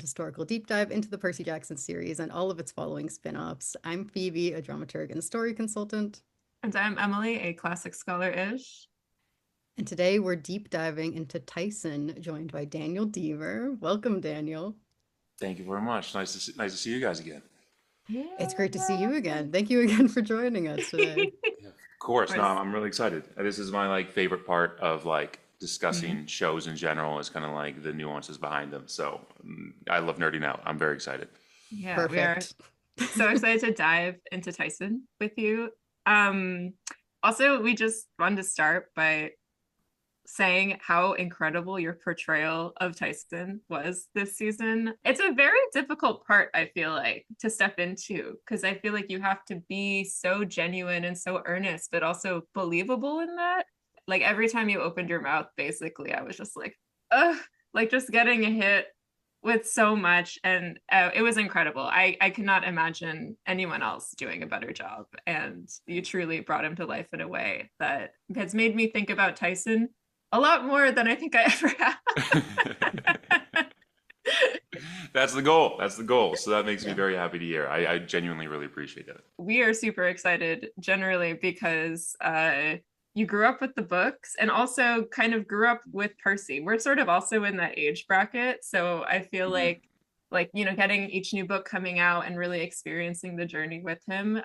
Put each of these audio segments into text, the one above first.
and historical deep dive into the Percy Jackson series and all of its following spin-offs. I'm Phoebe, a dramaturg and story consultant, And I'm Emily, a classic scholar-ish. and today we're deep diving into Tyson, joined by Daniel Diemer. Welcome, Daniel. Thank you very much. Nice to see you guys again. It's great to see Yeah. you again. Thank you again for joining us today. Yeah, of Of course. No, course. I'm really excited. This is my favorite part of Mhm. discussing shows in general is kind of like the nuances behind them. So I love nerding out. I'm very excited. Yeah, we are Perfect. so excited to dive into Tyson with you. Um, Also, we just wanted to start by saying how incredible your portrayal of Tyson was this season. It's a very difficult part, I feel like, to step into because I feel like you have to be so genuine and so earnest, but also believable in that. Like every time you opened your mouth, basically, I was just like, ugh, like just getting a hit with so much. And it was incredible. I cannot imagine anyone else doing a better job. And you truly brought him to life in a way that has made me think about Tyson a lot more than I think I ever have. That's the goal. That's the goal. So that makes me Yeah. very happy to hear. I genuinely really appreciate it. We are super excited generally because you grew up with the books and also kind of grew up with Percy. We're sort of also in that age bracket, so I feel Mhm. like getting each new book coming out and really experiencing the journey with him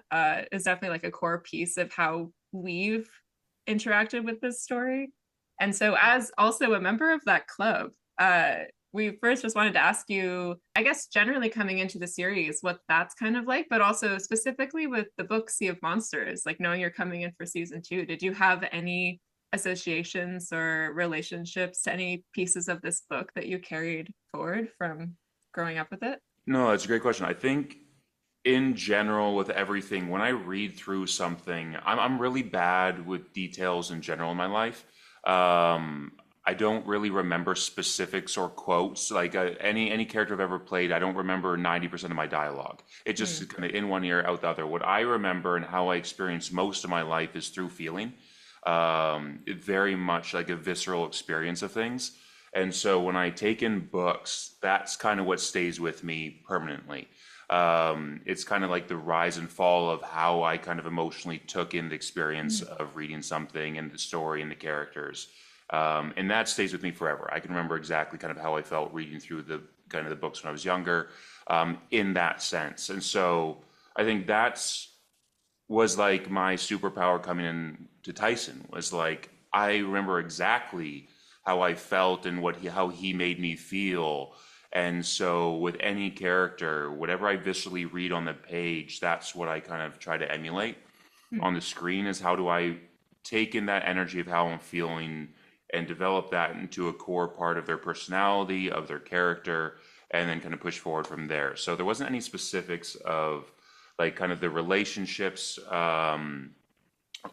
is definitely like a core piece of how we've interacted with this story. And so, as also a member of that club, uh, we first just wanted to ask you, I guess, generally coming into the series, what that's kind of like, but also specifically with the book Sea of Monsters, like knowing you're coming in for season 2, did you have any associations or relationships to any pieces of this book that you carried forward from growing up with it? No, that's a great question. I think in general with everything, when I read through something, I'm really bad with details in general in my life. Um, I don't really remember specifics or quotes. Any character I've ever played, I don't remember 90% of my dialogue. It just Hmm. is kind of in one ear, out the other. What I remember and how I experience most of my life is through feeling. It very much like a visceral experience of things. And so when I take in books, that's kind of what stays with me permanently. It's kind of like the rise and fall of how I kind of emotionally took in the experience of reading something and the story and the characters. And that stays with me forever. I can remember exactly kind of how I felt reading through the kind of the books when I was younger, in that sense. And so I think that's was like my superpower coming in to Tyson was like I remember exactly how I felt and how he made me feel. And so with any character, whatever I viscerally read on the page, that's what I kind of try to emulate on the screen is how do I take in that energy of how I'm feeling and develop that into a core part of their personality, of their character, and then kind of push forward from there. So there wasn't any specifics of like kind of the relationships,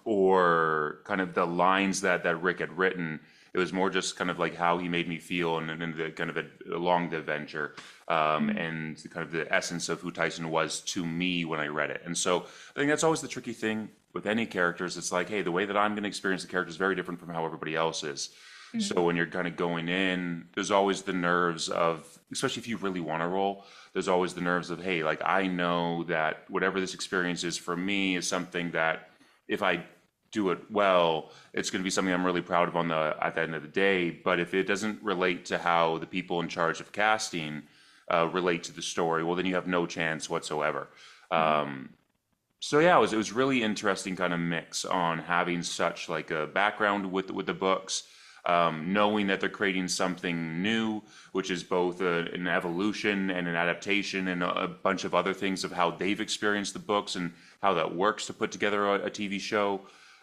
or kind of the lines that Rick had written. It was more just kind of like how he made me feel and the kind of along the adventure, and kind of the essence of who Tyson was to me when I read it. And so I think that's always the tricky thing with any characters. It's like, hey, the way that I'm going to experience the character is very different from how everybody else is. So when you're kind of going in, there's always the nerves of, especially if you really want to roll, there's always the nerves of, hey, like I know that whatever this experience is for me is something that if I do it well, it's going to be something I'm really proud of on the at the end of the day. But if it doesn't relate to how the people in charge of casting relate to the story, well, then you have no chance whatsoever. So yeah, it was really interesting kind of mix on having such like a background with the books, knowing that they're creating something new, which is both an evolution and an adaptation and a bunch of other things of how they've experienced the books and how that works to put together a TV show,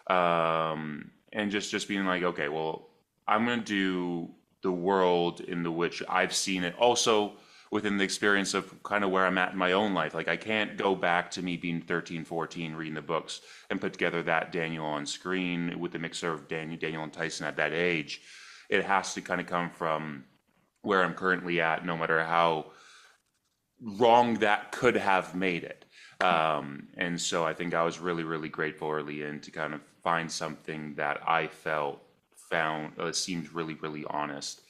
and just being like, okay, well, I'm gonna do the world in the which I've seen it. Also within the experience of kind of where I'm at in my own life. Like I can't go back to me being 13, 14, reading the books and put together that Daniel on screen with the mixer of Daniel and Tyson at that age. It has to kind of come from where I'm currently at, no matter how wrong that could have made it. And so I think I was really, really grateful early in to kind of find something that I felt found seemed really, really honest.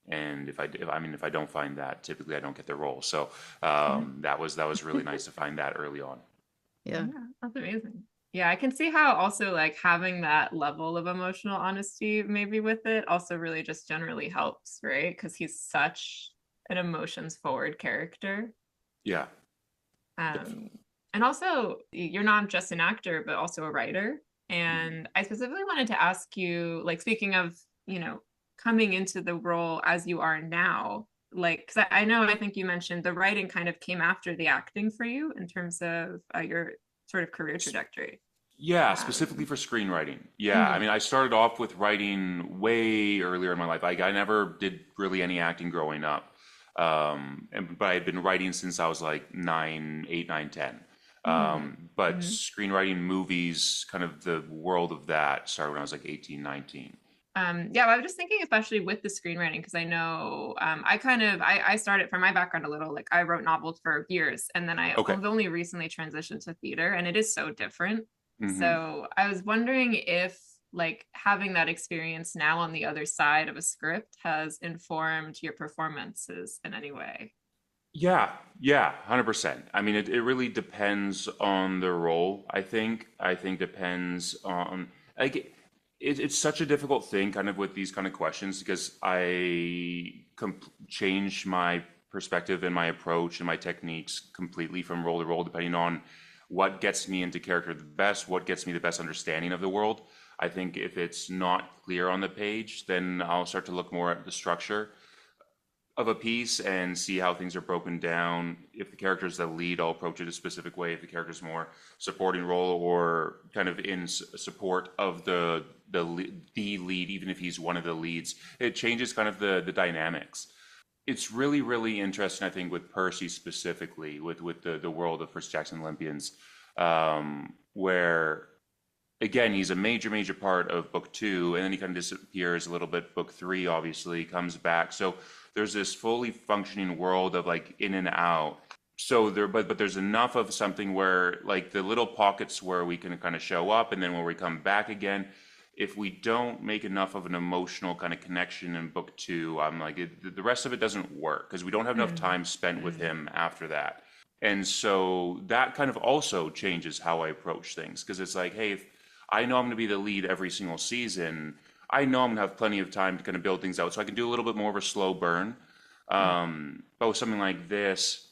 And if I don't find that, typically I don't get the role. So that was really nice to find that early on. Yeah. Yeah, that's amazing. Yeah, I can see how also like having that level of emotional honesty maybe with it also really just generally helps, right? Because he's such an emotions forward character. Yeah. Um, and also, you're not just an actor, but also a writer. And I specifically wanted to ask you, like, speaking of, coming into the role as you are now, like, because I know, I think you mentioned the writing kind of came after the acting for you in terms of your sort of career trajectory. Yeah, specifically Um, for screenwriting. Yeah, I mhm. mean, I started off with writing way earlier in my life. Like, I never did really any acting growing up. But I had been writing since I was like 8, 9, 10. Mhm. But Mhm. screenwriting movies, kind of the world of that started when I was like 18, 19. Yeah, well, I was just thinking, especially with the screenwriting, because I know I started from my background a little. Like I wrote novels for years, and then I Okay. only recently transitioned to theater, and it is so different. Hmm. So I was wondering if like having that experience now on the other side of a script has informed your performances in any way. Yeah, yeah, 100%. I mean, it really depends on the role, I think. I think depends on like it's such a difficult thing kind of with these kind of questions because change my perspective and my approach and my techniques completely from role to role depending on what gets me into character the best, what gets me the best understanding of the world. I think if it's not clear on the page, then I'll start to look more at the structure of a piece and see how things are broken down. If the character is the lead, I'll approach it a specific way. If the character is more supporting role or kind of in support of the lead, even if he's one of the leads, it changes kind of the dynamics. It's really really interesting, I think, with Percy specifically, with the world of Percy Jackson Olympians, where again, he's a major part of book two, and then he kind of disappears a little bit. Book three, obviously, comes back. So there's this fully functioning world of like in and out. So but there's enough of something where like the little pockets where we can kind of show up, and then when we come back again, if we don't make enough of an emotional kind of connection in book two, I'm like the rest of it doesn't work because we don't have enough Mm. time spent with Mm. him after that. And so that kind of also changes how I approach things because it's like, hey, if I know I'm going to be the lead every single season, I know I'm going to have plenty of time to kind of build things out. So I can do a little bit more of a slow burn. Mm. But with something like this,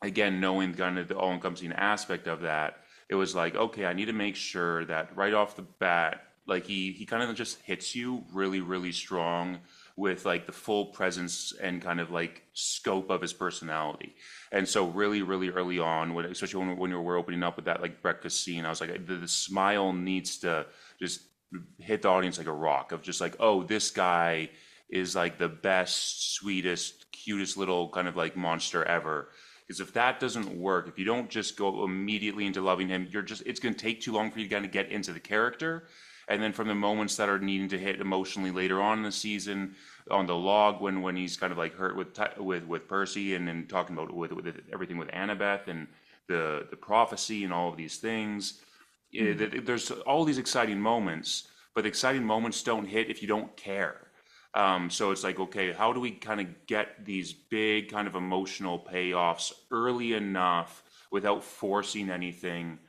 again, knowing kind of the all-encompassing aspect of that, it was like, okay, I need to make sure that right off the bat, like he kind of just hits you really, really strong with like the full presence and kind of like scope of his personality. And so really, really early on, especially when you were opening up with that like breakfast scene, I was like, the smile needs to just hit the audience like a rock of just like, oh, this guy is like the best, sweetest, cutest little kind of like monster ever. Because if that doesn't work, if you don't just go immediately into loving him, it's going to take too long for you to kind of get into the character. And then from the moments that are needing to hit emotionally later on in the season, on the log when he's kind of like hurt with Percy and then talking about with everything with Annabeth and the prophecy and all of these things, Mm. there's all these exciting moments, but the exciting moments don't hit if you don't care. So it's like, okay, how do we kind of get these big kind of emotional payoffs early enough without forcing anything?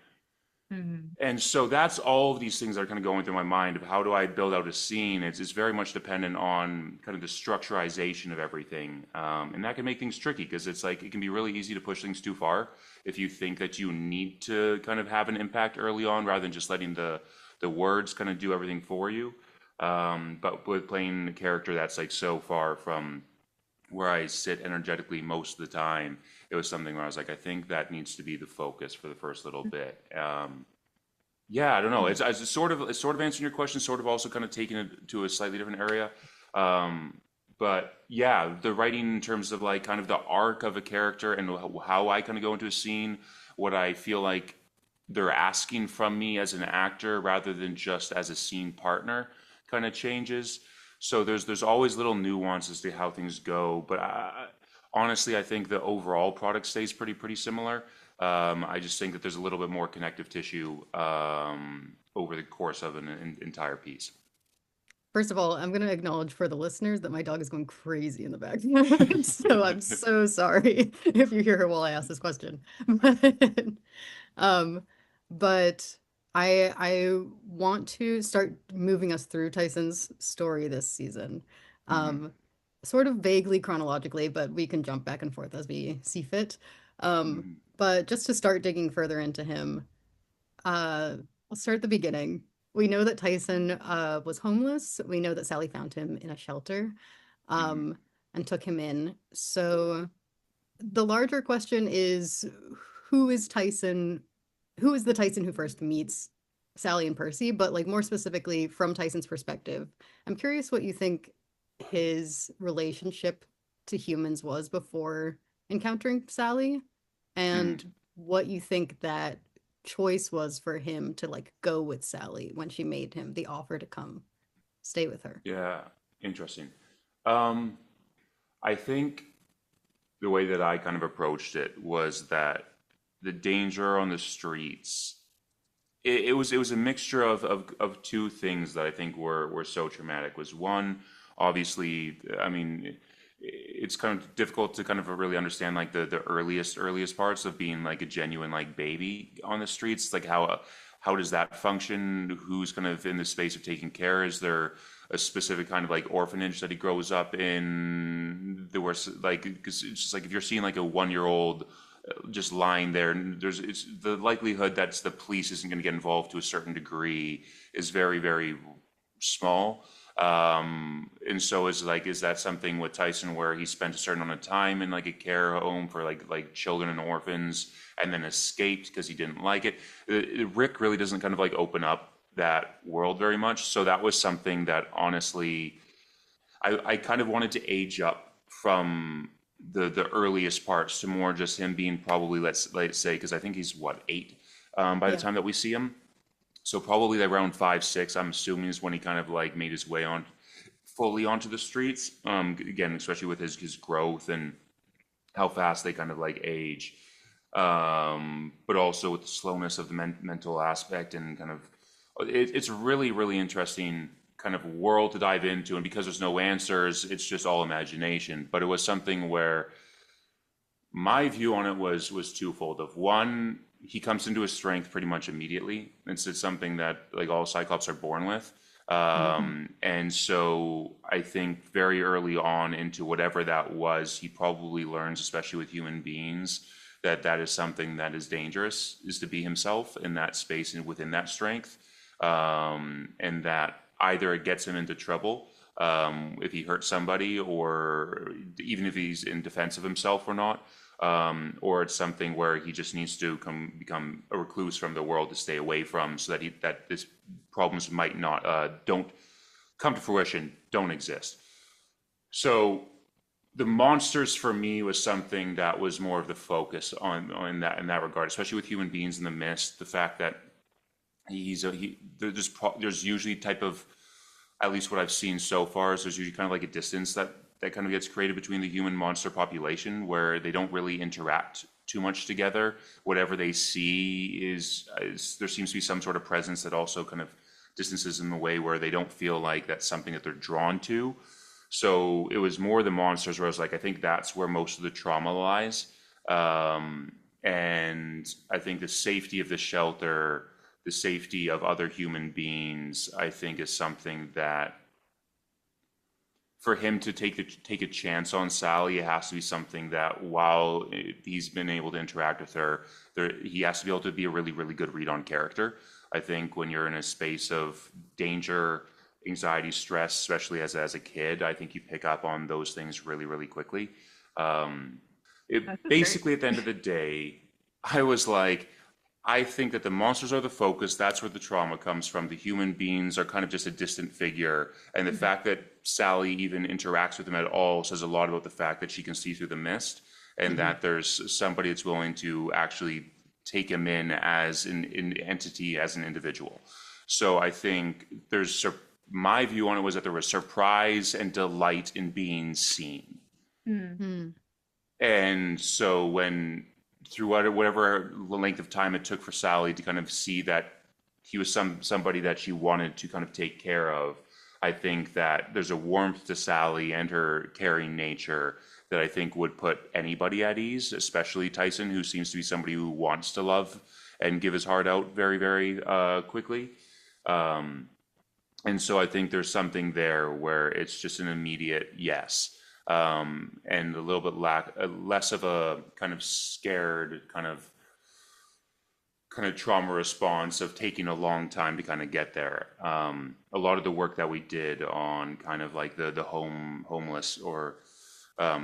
Mm. And so that's all of these things that are kind of going through my mind of how do I build out a scene. It's very much dependent on kind of the structurization of everything. And that can make things tricky because it's like it can be really easy to push things too far if you think that you need to kind of have an impact early on rather than just letting the words kind of do everything for you. But with playing a character that's like so far from where I sit energetically most of the time, it was something where I was like, I think that needs to be the focus for the first little bit. Yeah, I don't know. Mm. It's sort of answering your question, sort of also kind of taking it to a slightly different area. But yeah, the writing in terms of like kind of the arc of a character and how I kind of go into a scene, what I feel like they're asking from me as an actor rather than just as a scene partner kind of changes. So there's always little nuances to how things go, but honestly, I think the overall product stays pretty similar. I just think that there's a little bit more connective tissue over the course of an entire piece. First of all, I'm going to acknowledge for the listeners that my dog is going crazy in the background. So I'm so sorry if you hear her while I ask this question. But, um, but I want to start moving us through Tyson's story this season. Hmm. Um, Sort of vaguely chronologically, but we can jump back and forth as we see fit. Hmm. But just to start digging further into him, I'll start at the beginning. We know that Tyson was homeless. We know that Sally found him in a shelter Hmm. um, and took him in. So the larger question is who is Tyson? Who is the Tyson who first meets Sally and Percy? But like more specifically from Tyson's perspective, I'm curious what you think his relationship to humans was before encountering Sally Hmm. and what you think that choice was for him to like go with Sally when she made him the offer to come stay with her. Yeah, interesting. Um, I think the way that I kind of approached it was that the danger on the streets, it was a mixture of two things that I think were so traumatic. Was one, obviously, I mean, it's kind of difficult to kind of really understand like the earliest parts of being like a genuine like baby on the streets. Like how does that function? Who's kind of in the space of taking care? Is there a specific kind of like orphanage that he grows up in? There was like, because it's just like if you're seeing like a 1 year old just lying there, and it's the likelihood that the police isn't going to get involved to a certain degree is very, very small. And so is that something with Tyson where he spent a certain amount of time in like a care home for like children and orphans and then escaped because he didn't like it? Rick really doesn't kind of like open up that world very much. So that was something that honestly I kind of wanted to age up from the earliest parts to more just him being probably let's say, because I think he's what, 8 by the Yeah. time that we see him. So probably like around 5, 6, I'm assuming, is when he kind of like made his way on fully onto the streets. Again, especially with his growth and how fast they kind of like age. But also with the slowness of the mental aspect and kind of it's a really, really interesting kind of world to dive into. And because there's no answers, it's just all imagination. But it was something where my view on it was twofold. Of one, he comes into his strength pretty much immediately. It's something that like all Cyclops are born with. Mhm. And so I think very early on into whatever that was, he probably learns, especially with human beings, that that is something that is dangerous, is to be himself in that space and within that strength. And that either it gets him into trouble if he hurts somebody, or even if he's in defense of himself or not, or it's something where he just needs to become a recluse from the world to stay away from, so that that this problems might not don't come to fruition, don't exist. So the monsters for me was something that was more of the focus on that in that regard, especially with human beings in the mist. The fact that there's usually type of, at least what I've seen so far, is there's usually kind of like a distance that kind of gets created between the human monster population, where they don't really interact too much together. Whatever they see is there seems to be some sort of presence that also kind of distances them away, where they don't feel like that's something that they're drawn to. So it was more the monsters where I was like, I think that's where most of the trauma lies. And I think the safety of the shelter, the safety of other human beings, I think is something that for him to take a chance on Sally, it has to be something that while he's been able to interact with her, he has to be able to be a really, really good read on character. I think when you're in a space of danger, anxiety, stress, especially as a kid, I think you pick up on those things really, really quickly. That's It a great. basically, at the end of the day, I was like, I think that the monsters are the focus. That's where the trauma comes from. The human beings are kind of just a distant figure. And the fact that Sally even interacts with them at all says a lot about the fact that she can see through the mist, and Mhm. that there's somebody that's willing to actually take him in as an entity, as an individual. So I think my view on it was that there was surprise and delight in being seen. Hmm. Hmm. And so when through whatever length of time it took for Sally to kind of see that he was somebody that she wanted to kind of take care of, I think that there's a warmth to Sally and her caring nature that I think would put anybody at ease, especially Tyson, who seems to be somebody who wants to love and give his heart out very, very quickly. Um, and so I think there's something there where it's just an immediate yes, and a little bit less of a kind of scared kind of trauma response of taking a long time to kind of get there. A lot of the work that we did on kind of like the homeless or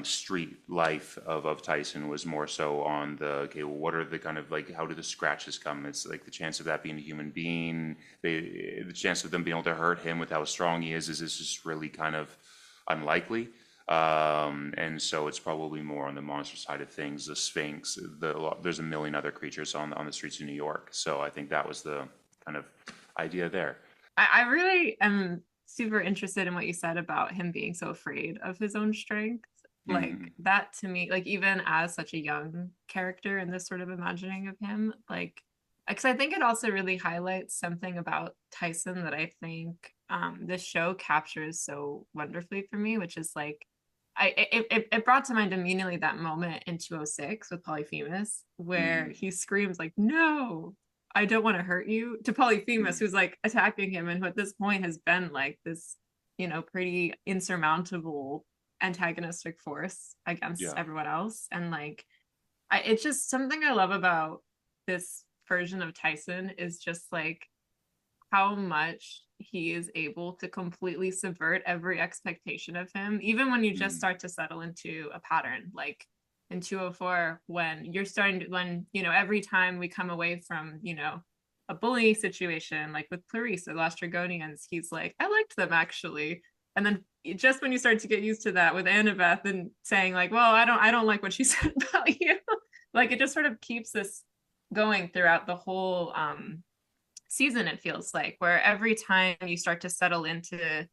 street life of Tyson was more so on the, okay, well, what are the kind of like, how do the scratches come? It's like the chance of that being a human being, the chance of them being able to hurt him with how strong he is just really kind of unlikely. And so it's probably more on the monster side of things, the Sphinx, there's a million other creatures on the streets of New York. So I think that was the kind of idea there. I really am super interested in what you said about him being so afraid of his own strength. Like that to me, like even as such a young character in this sort of imagining of him, like, because I think it also really highlights something about Tyson that I think this show captures so wonderfully for me, which is like, it brought to mind immediately that moment in 206 with Polyphemus where he screams like, no, I don't want to hurt you, to Polyphemus, who's like attacking him and who at this point has been like this, pretty insurmountable antagonistic force against everyone else. And like it's just something I love about this version of Tyson is just like how much he is able to completely subvert every expectation of him, even when you just start to settle into a pattern. Like in 204, when you're starting to, when, every time we come away from, a bullying situation, like with Clarice or Lost Dragonians, he's like, I liked them actually. And then just when you start to get used to that with Annabeth and saying like, well, I don't like what she said about you. Like it just sort of keeps this going throughout the whole season, it feels like, where every time you start to settle into,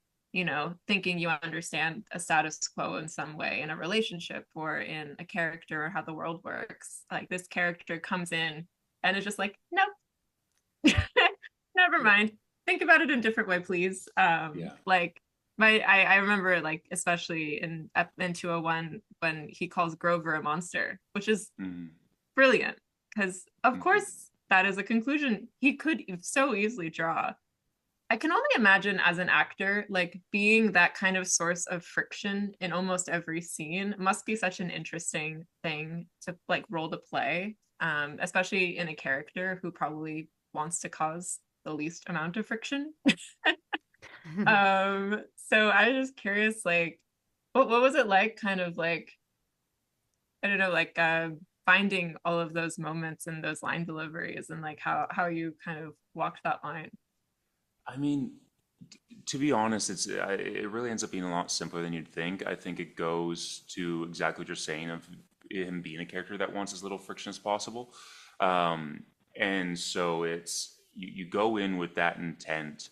thinking you understand a status quo in some way in a relationship or in a character or how the world works, like this character comes in and is just like, no, never mind. Think about it in a different way, please. Like I remember like especially in 201 when he calls Grover a monster, which is brilliant because of course that is a conclusion he could so easily draw. I can only imagine as an actor, like being that kind of source of friction in almost every scene must be such an interesting thing to like role to play, especially in a character who probably wants to cause the least amount of friction. So I was just curious, like, what was it like, kind of like, I don't know, like finding all of those moments and those line deliveries and like how you kind of walked that line. I mean, to be honest, it really ends up being a lot simpler than you'd think. I think it goes to exactly what you're saying of him being a character that wants as little friction as possible. And so it's you go in with that intent,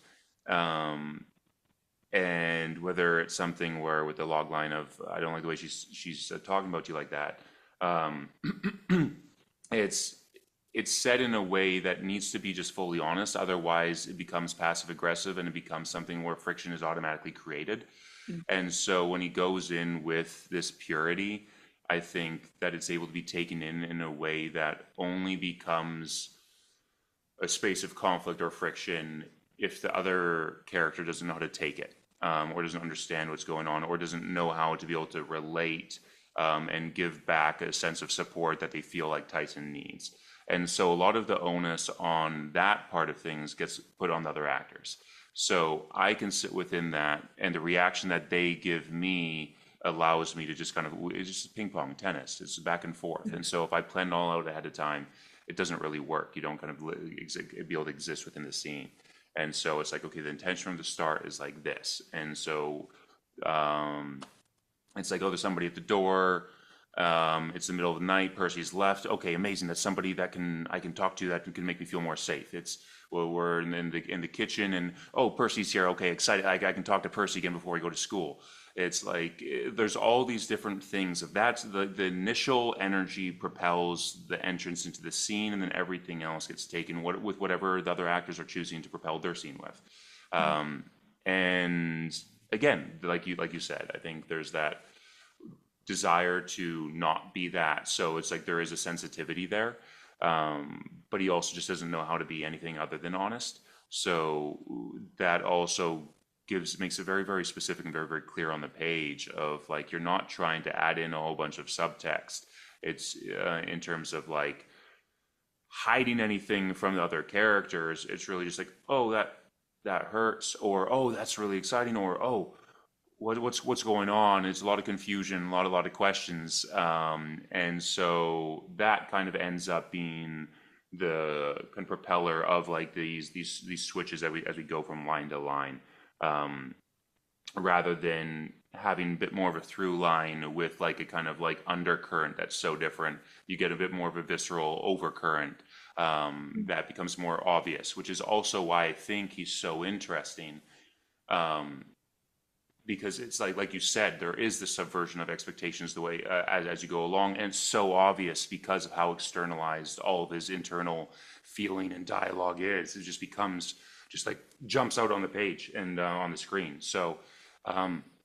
and whether it's something where with the log line of I don't like the way she's talking about you like that, it's said in a way that needs to be just fully honest. Otherwise, it becomes passive aggressive and it becomes something where friction is automatically created. And so when he goes in with this purity, I think that it's able to be taken in a way that only becomes a space of conflict or friction if the other character doesn't know how to take it, or doesn't understand what's going on, or doesn't know how to be able to relate and give back a sense of support that they feel like Tyson needs. And so a lot of the onus on that part of things gets put on the other actors. So I can sit within that, and the reaction that they give me allows me to just kind of, it's just ping pong tennis. It's back and forth. And so if I plan it all out ahead of time, it doesn't really work. You don't kind of be able to exist within the scene. And so it's like, okay, the intention from the start is like this. And so it's like, oh, there's somebody at the door. It's the middle of the night. Percy's left. Okay, amazing. That's somebody that I can talk to that can make me feel more safe. It's we're in the kitchen, and oh, Percy's here. Okay, excited. I can talk to Percy again before we go to school. It's like there's all these different things. That's the initial energy propels the entrance into the scene, and then everything else gets taken with whatever the other actors are choosing to propel their scene with. And again, like you said, I think there's that desire to not be that. So it's like there is a sensitivity there, but he also just doesn't know how to be anything other than honest. So that also makes it very, very specific and very, very clear on the page of like you're not trying to add in a whole bunch of subtext. It's in terms of like hiding anything from the other characters. It's really just like, oh, that hurts, or oh, that's really exciting, or oh, what's going on? It's a lot of confusion, a lot of questions, and so that kind of ends up being the kind of propeller of like these switches that as we go from line to line, rather than having a bit more of a through line with like a kind of like undercurrent that's so different. You get a bit more of a visceral overcurrent that becomes more obvious, which is also why I think he's so interesting. Because it's like you said, there is this subversion of expectations the way as you go along, and it's so obvious because of how externalized all of his internal feeling and dialogue is. It just becomes just like jumps out on the page and on the screen. So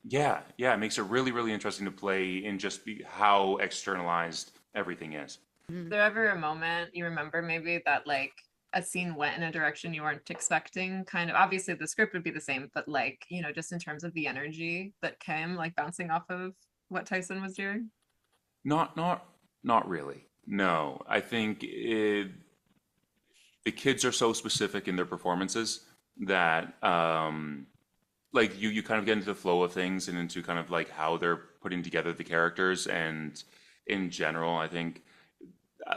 yeah, it makes it really, really interesting to play in just how externalized everything is. Is there ever a moment you remember maybe that like a scene went in a direction you weren't expecting? Kind of, obviously the script would be the same, but like, you know, just in terms of the energy that came like bouncing off of what Tyson was doing? Not really. No, I think the kids are so specific in their performances that like you kind of get into the flow of things and into kind of like how they're putting together the characters. And in general, I think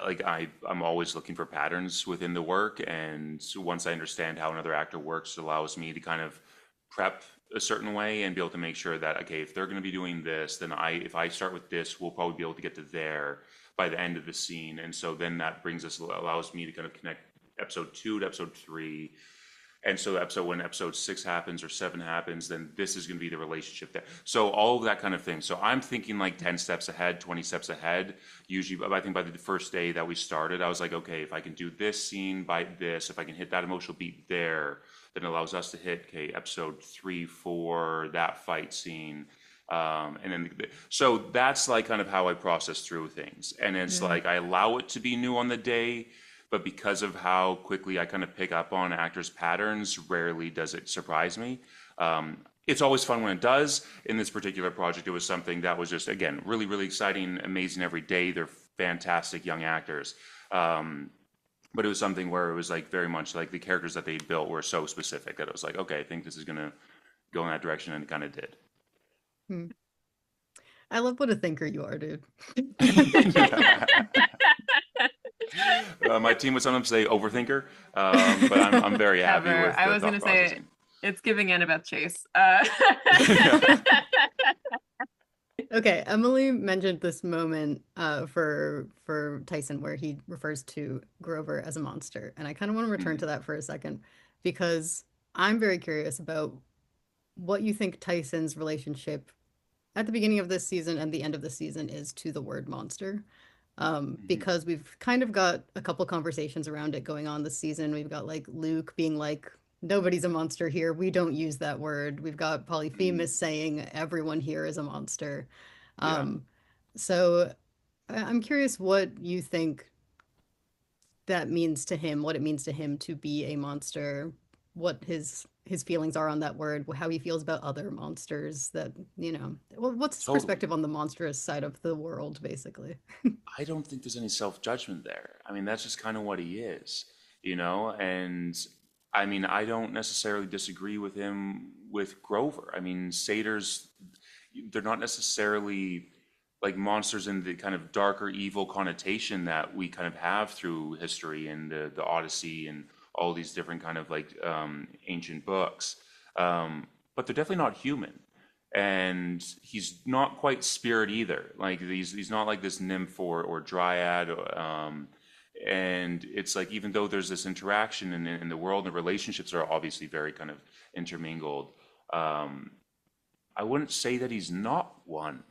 like I'm always looking for patterns within the work, and so once I understand how another actor works, it allows me to kind of prep a certain way and be able to make sure that okay, if they're going to be doing this, then if I start with this, we'll probably be able to get to there by the end of the scene. And so then that allows me to kind of connect episode 2 to episode 3. And so when episode 6 happens or 7 happens, then this is going to be the relationship there. So all of that kind of thing. So I'm thinking like 10 steps ahead, 20 steps ahead. Usually, I think by the first day that we started, I was like, okay, if I can do this scene by this, if I can hit that emotional beat there, then it allows us to hit, okay, episode 3, 4, that fight scene. And then, so that's like kind of how I process through things. And it's like, I allow it to be new on the day, but because of how quickly I kind of pick up on actors' patterns, rarely does it surprise me. It's always fun when it does. In this particular project, it was something that was just, again, really, really exciting, amazing every day. They're fantastic young actors. But it was something where it was like very much like the characters that they built were so specific that it was like, okay, I think this is going to go in that direction, and it kind of did. I love what a thinker you are, dude. My team would sometimes say overthinker, but I'm very happy with I was going to say processing. it's giving Annabeth Chase. Okay, Emily mentioned this moment for Tyson where he refers to Grover as a monster, and I kind of want to return to that for a second because I'm very curious about what you think Tyson's relationship at the beginning of this season and the end of the season is to the word monster. Because we've kind of got a couple conversations around it going on this season. We've got like Luke being like, nobody's a monster here. We don't use that word. We've got Polyphemus saying everyone here is a monster. So I'm curious what you think that means to him, what it means to him to be a monster, what his feelings are on that word, how he feels about other monsters that, you know, well, what's his perspective on the monstrous side of the world, basically? I don't think there's any self-judgment there. I mean, that's just kind of what he is, you know? And I mean, I don't necessarily disagree with him with Grover. I mean, satyrs, they're not necessarily like monsters in the kind of darker, evil connotation that we kind of have through history and the Odyssey and all these different kind of like ancient books. But they're definitely not human. And he's not quite spirit either. Like he's not like this nymph or dryad. And it's like, even though there's this interaction in the world, and the relationships are obviously very kind of intermingled, I wouldn't say that he's not one.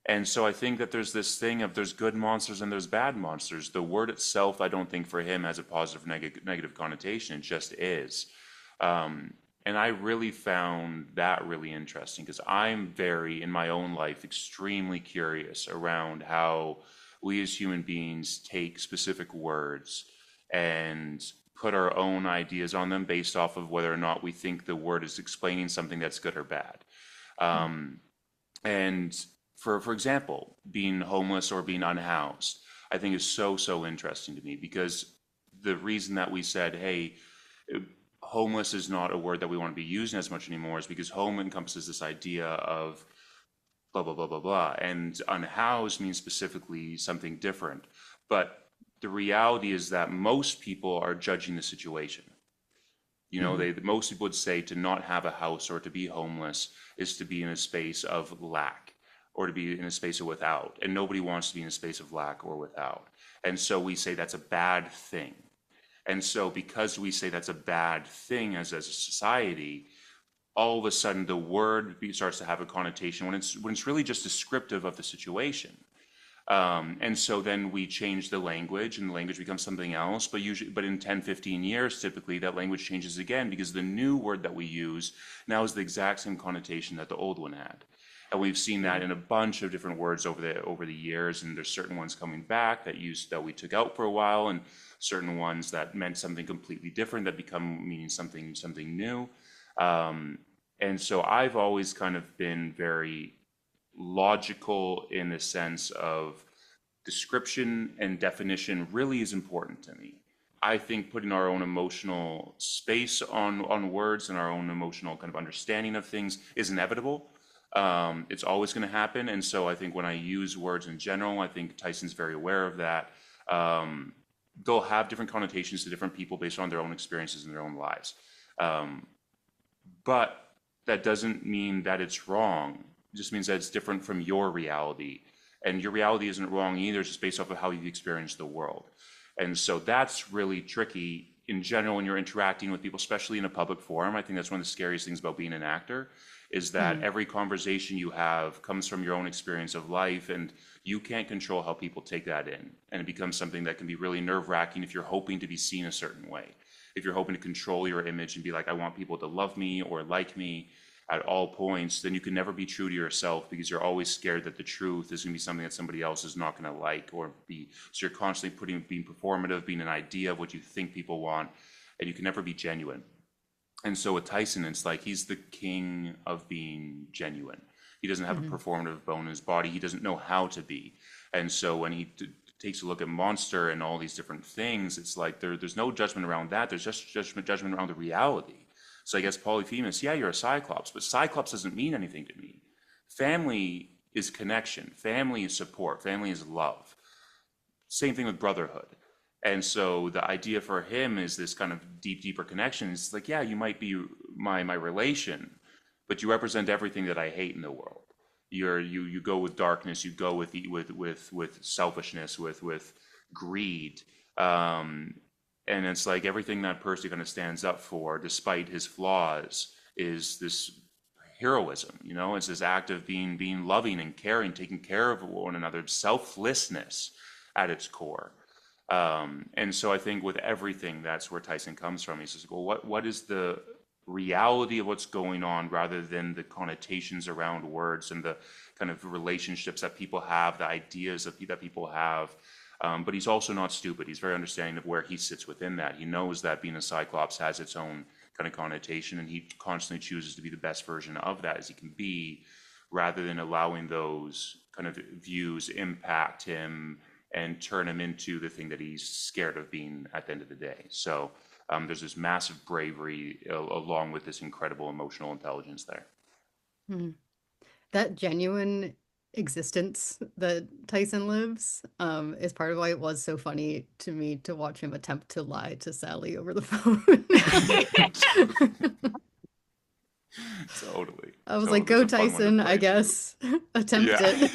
And so I think that there's this thing of there's good monsters and there's bad monsters. The word itself, I don't think for him has a positive negative connotation. It just is. And I really found that really interesting because I'm very, in my own life, extremely curious around how we as human beings take specific words and put our own ideas on them based off of whether or not we think the word is explaining something that's good or bad. Um, and for example, being homeless or being unhoused, I think is so interesting to me because the reason that we said, hey, homeless is not a word that we want to be using as much anymore is because home encompasses this idea of blah blah blah blah blah, and unhoused means specifically something different. But the reality is that most people are judging the situation. You know, Mhm. most people would say to not have a house or to be homeless is to be in a space of lack or to be in a space of without. And nobody wants to be in a space of lack or without. And so we say that's a bad thing. And so because we say that's a bad thing as a society, all of a sudden the word starts to have a connotation when it's really just descriptive of the situation. And so then we change the language and the language becomes something else. But in 10, 15 years, typically that language changes again because the new word that we use now is the exact same connotation that the old one had. And we've seen that in a bunch of different words over the years. And there's certain ones coming back that we took out for a while, and certain ones that meant something completely different that become meaning something new. And so I've always kind of been very logical in the sense of description and definition really is important to me. I think putting our own emotional space on words and our own emotional kind of understanding of things is inevitable. It's always going to happen. And so I think when I use words in general, I think Tyson's very aware of that. They'll have different connotations to different people based on their own experiences in their own lives. Um, but that doesn't mean that it's wrong. It just means that it's different from your reality. And your reality isn't wrong either, it's just based off of how you've experienced the world. And so that's really tricky in general when you're interacting with people, especially in a public forum. I think that's one of the scariest things about being an actor, is that Mhm. every conversation you have comes from your own experience of life, and you can't control how people take that in. And it becomes something that can be really nerve-wracking if you're hoping to be seen a certain way. If you're hoping to control your image and be like, I want people to love me or like me at all points, then you can never be true to yourself because you're always scared that the truth is going to be something that somebody else is not going to like or be. So you're constantly being performative, being an idea of what you think people want, and you can never be genuine. And so with Tyson, it's like he's the king of being genuine. He doesn't have a Mhm. performative bone in his body. He doesn't know how to be. And so when he takes a look at Monster and all these different things, it's like there's no judgment around that. There's just judgment around the reality. So I guess Polyphemus, yeah, you're a Cyclops, but Cyclops doesn't mean anything to me. Family is connection. Family is support. Family is love. Same thing with brotherhood. And so the idea for him is this kind of deeper connection. It's like, yeah, you might be my relation, but you represent everything that I hate in the world. You go with darkness, you go with selfishness, with greed, um, and it's like everything that Percy kind of stands up for, despite his flaws, is this heroism. You know, it's this act of being loving and caring, taking care of one another, selflessness at its core. And so I think with everything, that's where Tyson comes from. He says, well, what is the reality of what's going on rather than the connotations around words and the kind of relationships that people have, the ideas that people have. But he's also not stupid. He's very understanding of where he sits within that. He knows that being a Cyclops has its own kind of connotation, and he constantly chooses to be the best version of that as he can be, rather than allowing those kind of views impact him and turn him into the thing that he's scared of being at the end of the day. So there's this massive bravery along with this incredible emotional intelligence there. Mhm. That genuine existence that Tyson lives is part of why it was so funny to me to watch him attempt to lie to Sally over the phone. Totally, I was like, totally. It's go a fun one to Tyson, I play through. guess. Attempt Yeah. it.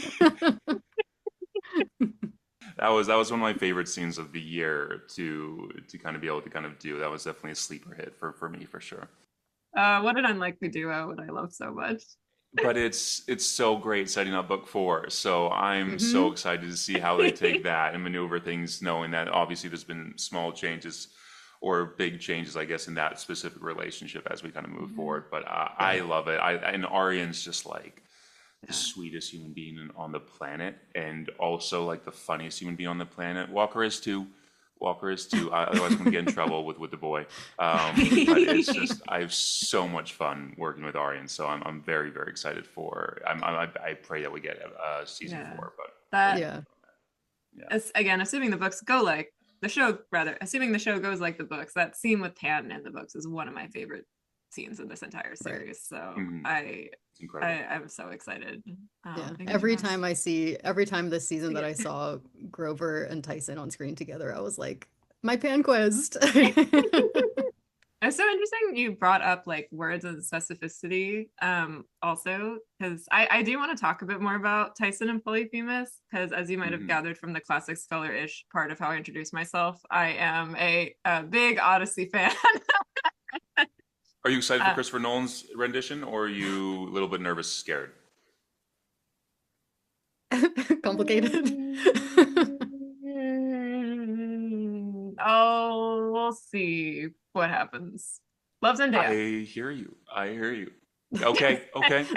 That was one of my favorite scenes of the year to kind of be able to kind of do. That was definitely a sleeper hit for me for sure. What an unlikely duo that I love so much. But it's so great setting up book four. So I'm so Hmm. excited to see how they take that and maneuver things, knowing that obviously there's been small changes or big changes, I guess, in that specific relationship as we kind of move forward. But I love it. And Aryan's just like the sweetest human being on the planet, and also like the funniest human being on the planet. Walker is too. Otherwise, I'm gonna get in trouble with the boy. But it's just I have so much fun working with Aryan, so I'm very very excited for. I pray that we get season 4. But that again, assuming the books go like the show, rather assuming the show goes like the books. That scene with Tan in the books is one of my favorite scenes in this entire series. So I'm so excited. Every time this season that I saw Grover and Tyson on screen together, I was like, my pan quest. It's so interesting you brought up like words and specificity also, because I do want to talk a bit more about Tyson and Polyphemus, because as you might have gathered from the classic scholar-ish part of how I introduced myself, I am a big Odyssey fan. Are you excited for Christopher Nolan's rendition, or are you a little bit nervous, scared? Complicated. Oh, we'll see what happens. Love Zendaya. I hear you. Okay.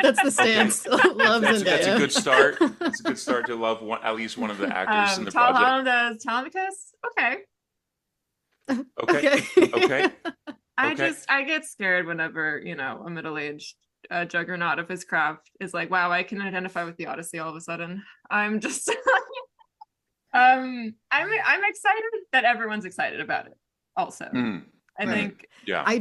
That's the stance. Love Zendaya. That's a good start. It's a good start to love at least one of the actors in the project. Tom Holland as Telemachus? Okay. I get scared whenever, a middle-aged juggernaut of his craft is like, wow, I can identify with the Odyssey all of a sudden. I'm just I'm excited that everyone's excited about it also. I think I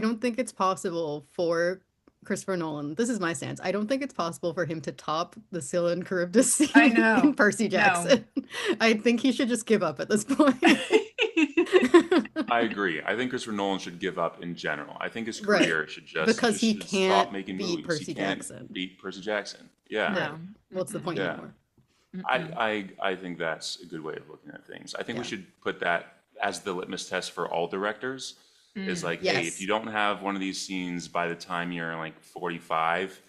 don't think it's possible for Christopher Nolan. This is my stance. I don't think it's possible for him to top the Scylla and Charybdis scene in Percy Jackson. No. I think he should just give up at this point. I agree. I think Christopher Nolan should give up in general. I think his career should just he can't stop making beat movies. Percy He can't Jackson. beat Percy Jackson. Yeah. No. What's the point anymore? I think that's a good way of looking at things. I think we should put that as the litmus test for all directors. Is like, hey, if you don't have one of these scenes by the time you're like 45,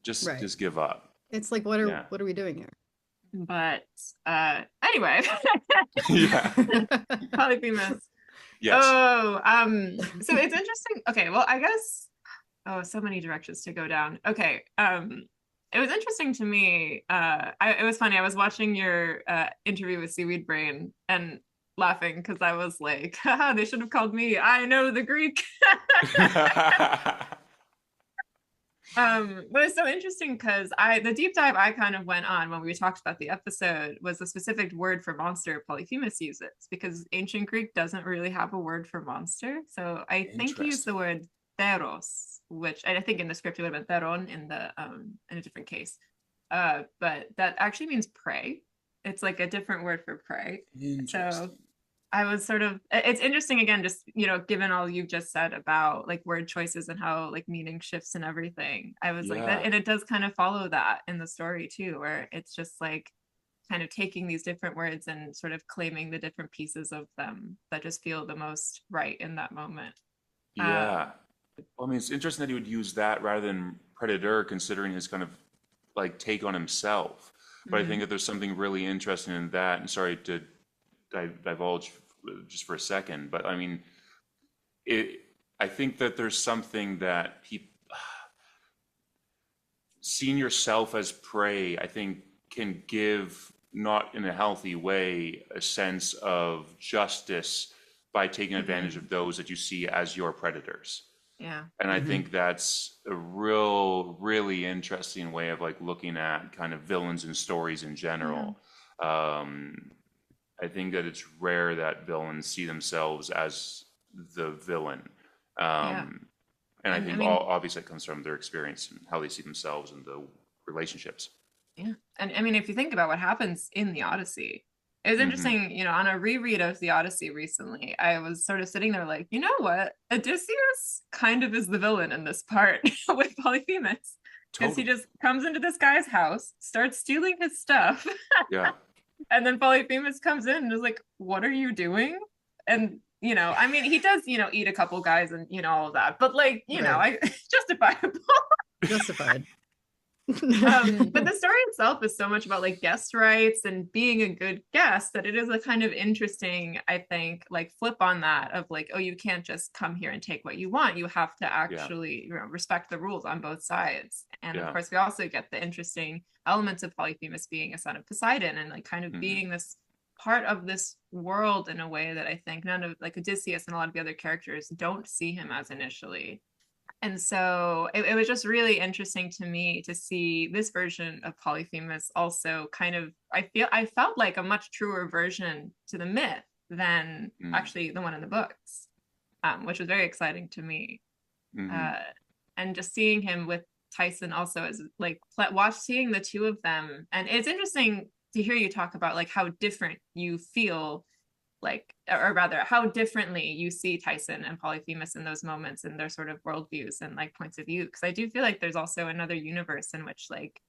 just give up. It's like, what are we doing here? But anyway, Polyphemus. Yes. Oh, so it's interesting. Okay, well, I guess. Oh, so many directions to go down. Okay, it was interesting to me. It was funny. I was watching your interview with Seaweed Brain and laughing because I was like, haha, they should have called me. I know the Greek. But it's so interesting because the deep dive I kind of went on when we talked about the episode was the specific word for monster Polyphemus uses, because ancient Greek doesn't really have a word for monster. So I think he used the word theros, which I think in the script it would have been theron in a different case. But that actually means prey. It's like a different word for prey. So I was it's interesting again, just, given all you've just said about like word choices and how like meaning shifts and everything. I was like that, and it does kind of follow that in the story too, where it's just like kind of taking these different words and sort of claiming the different pieces of them that just feel the most right in that moment. Well, I mean, it's interesting that he would use that rather than predator, considering his kind of like take on himself. But I think that there's something really interesting in that. And sorry to divulge just for a second, but I mean, I think that there's something that seeing yourself as prey, I think, can give, not in a healthy way, a sense of justice by taking advantage of those that you see as your predators. Yeah. And I think that's a really interesting way of like looking at kind of villains and stories in general. I think that it's rare that villains see themselves as the villain. And I think obviously it comes from their experience and how they see themselves in the relationships. Yeah. And I mean, if you think about what happens in the Odyssey, it was interesting, on a reread of the Odyssey recently, I was sort of sitting there like, you know what? Odysseus kind of is the villain in this part with Polyphemus. Because he just comes into this guy's house, starts stealing his stuff. And then Polyphemus comes in and is like, what are you doing? And, I mean, he does, eat a couple guys and, all of that. But like, I justifiable. Justified. But the story itself is so much about like guest rights and being a good guest that it is a kind of interesting, I think, like flip on that of like, oh, you can't just come here and take what you want. You have to Yeah, actually, respect the rules on both sides. And of yeah. course, we also get the interesting elements of Polyphemus being a son of Poseidon and like kind of Hmm. being this part of this world in a way that I think none of like Odysseus and a lot of the other characters don't see him as initially. And so it was just really interesting to me to see this version of Polyphemus also kind of, I felt like a much truer version to the myth than Mm. actually the one in the books, which was very exciting to me. Hmm. Uh, and just seeing him with Tyson also is like seeing the two of them. And it's interesting to hear you talk about like how different you feel like, or rather how differently you see Tyson and Polyphemus in those moments and their sort of worldviews and like points of view, because I do feel like there's also another universe in which like,